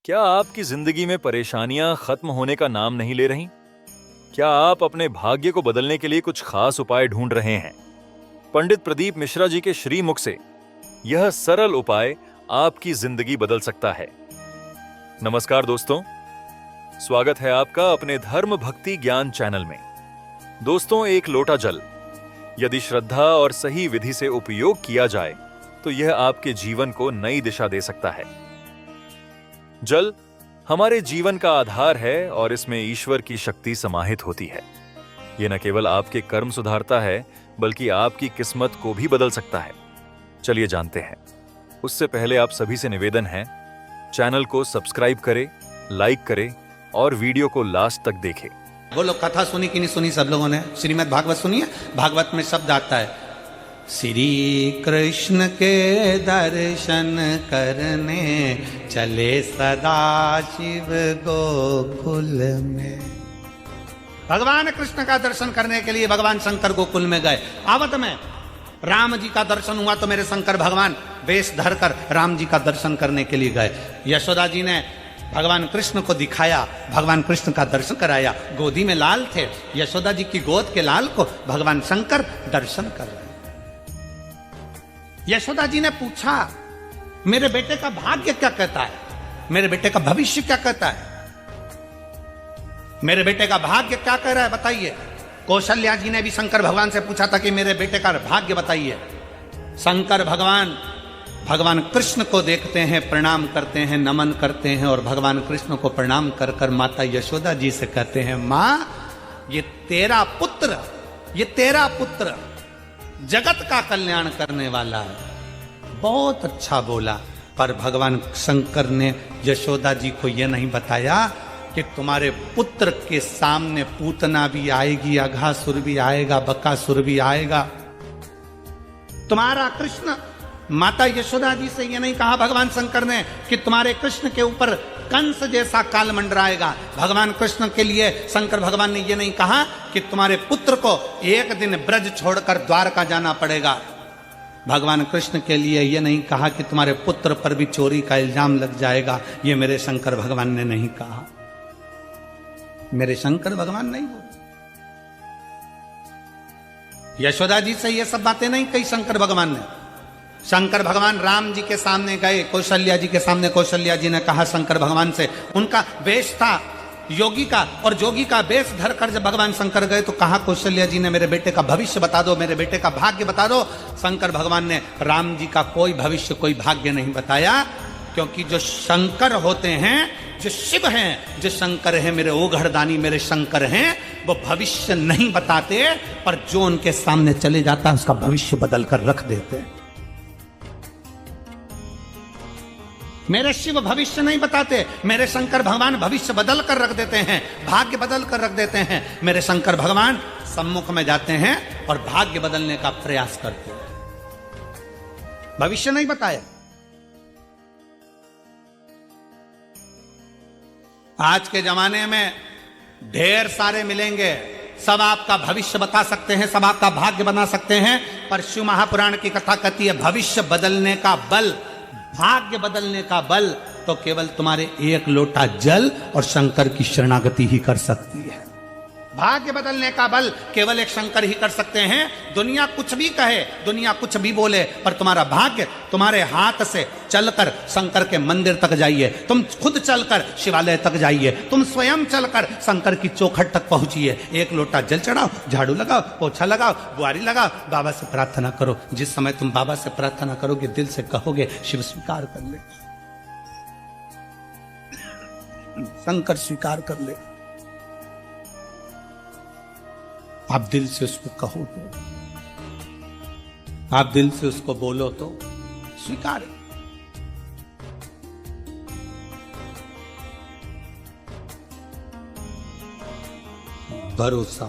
क्या आपकी जिंदगी में परेशानियां खत्म होने का नाम नहीं ले रही? क्या आप अपने भाग्य को बदलने के लिए कुछ खास उपाय ढूंढ रहे हैं? पंडित प्रदीप मिश्रा जी के श्रीमुख से यह सरल उपाय आपकी जिंदगी बदल सकता है। नमस्कार दोस्तों, स्वागत है आपका अपने धर्म भक्ति ज्ञान चैनल में। दोस्तों, एक लोटा जल यदि श्रद्धा और सही विधि से उपयोग किया जाए तो यह आपके जीवन को नई दिशा दे सकता है। जल हमारे जीवन का आधार है और इसमें ईश्वर की शक्ति समाहित होती है। यह न केवल आपके कर्म सुधारता है बल्कि आपकी किस्मत को भी बदल सकता है। चलिए जानते हैं। उससे पहले आप सभी से निवेदन है, चैनल को सब्सक्राइब करें, लाइक करें और वीडियो को लास्ट तक देखें। वो लोग कथा सुनी कि नहीं सुनी? सब लोगों ने श्रीमद् भागवत सुनी है। भागवत में शब्द आता है, श्री कृष्ण के दर्शन करने चले सदा शिव गोकुल में। भगवान कृष्ण का दर्शन करने के लिए भगवान शंकर गोकुल में गए। आवत में राम जी का दर्शन हुआ तो मेरे शंकर भगवान वेश धरकर राम जी का दर्शन करने के लिए गए। यशोदा जी ने भगवान कृष्ण को दिखाया, भगवान कृष्ण का दर्शन कराया। गोदी में लाल थे, यशोदा जी की गोद के लाल को भगवान शंकर दर्शन कर रहे। यशोदा जी ने पूछा, मेरे बेटे का भाग्य क्या कहता है? मेरे बेटे का भविष्य क्या कहता है? मेरे बेटे का भाग्य क्या कह रहा है, बताइए। कौशल्या जी ने भी शंकर भगवान से पूछा था कि मेरे बेटे का भाग्य बताइए। शंकर भगवान कृष्ण को देखते हैं, प्रणाम करते हैं, नमन करते हैं और भगवान कृष्ण को प्रणाम कर कर माता यशोदा जी से कहते हैं, मां, ये तेरा पुत्र जगत का कल्याण करने वाला है। बहुत अच्छा बोला। पर भगवान शंकर ने यशोदा जी को यह नहीं बताया कि तुम्हारे पुत्र के सामने पूतना भी आएगी, अघासुर भी आएगा, बकासुर भी आएगा। तुम्हारा कृष्ण, माता यशोदा जी से यह नहीं कहा भगवान शंकर ने कि तुम्हारे कृष्ण के ऊपर कंस जैसा काल मंडराएगा। भगवान कृष्ण के लिए शंकर भगवान ने यह नहीं कहा कि तुम्हारे पुत्र को एक दिन ब्रज छोड़कर द्वारका जाना पड़ेगा। भगवान कृष्ण के लिए यह नहीं कहा कि तुम्हारे पुत्र पर भी चोरी का इल्जाम लग जाएगा। यह मेरे शंकर भगवान ने नहीं कहा। मेरे शंकर भगवान नहीं बोले। यशोदा जी से यह सब बातें नहीं कही शंकर भगवान ने। शंकर भगवान राम जी के सामने गए, कौशल्या जी के सामने। कौशल्या जी ने कहा शंकर भगवान से, उनका वेश था योगी का, और जोगी का वेश धरकर जब भगवान शंकर गए तो कहा कौशल्या जी ने, मेरे बेटे का भविष्य बता दो, मेरे बेटे का भाग्य बता दो। शंकर भगवान ने राम जी का कोई भविष्य, कोई भाग्य नहीं बताया, क्योंकि जो शंकर होते हैं, जो शिव हैं, जो शंकर हैं, मेरे ओघड़दानी मेरे शंकर हैं, वो भविष्य नहीं बताते, पर जो उनके सामने चले जाता है उसका भविष्य बदल कर रख देते हैं। मेरे शिव भविष्य नहीं बताते, मेरे शंकर भगवान भविष्य बदल कर रख देते हैं, भाग्य बदल कर रख देते हैं। मेरे शंकर भगवान सम्मुख में जाते हैं और भाग्य बदलने का प्रयास करते हैं। भविष्य नहीं बताया। आज के जमाने में ढेर सारे मिलेंगे, सब आपका भविष्य बता सकते हैं, सब आपका भाग्य बना सकते हैं, पर शिव महापुराण की कथा कहती है भविष्य बदलने का बल, भाग्य बदलने का बल तो केवल तुम्हारे एक लोटा जल और शंकर की शरणागति ही कर सकती है। भाग्य बदलने का बल केवल एक शंकर ही कर सकते हैं। दुनिया कुछ भी कहे, दुनिया कुछ भी बोले, पर तुम्हारा भाग्य तुम्हारे हाथ से चलकर शंकर के मंदिर तक जाइए, तुम खुद चलकर शिवालय तक जाइए, तुम स्वयं चलकर शंकर की चौखट तक पहुंचिए। एक लोटा जल चढ़ाओ, झाड़ू लगाओ, पोछा लगाओ, बुआरी लगाओ, बाबा से प्रार्थना करो। जिस समय तुम बाबा से प्रार्थना करोगे, दिल से कहोगे, शिव स्वीकार कर ले, शंकर स्वीकार कर ले। आप दिल से उसको कहो तो, आप दिल से उसको बोलो तो स्वीकार है। भरोसा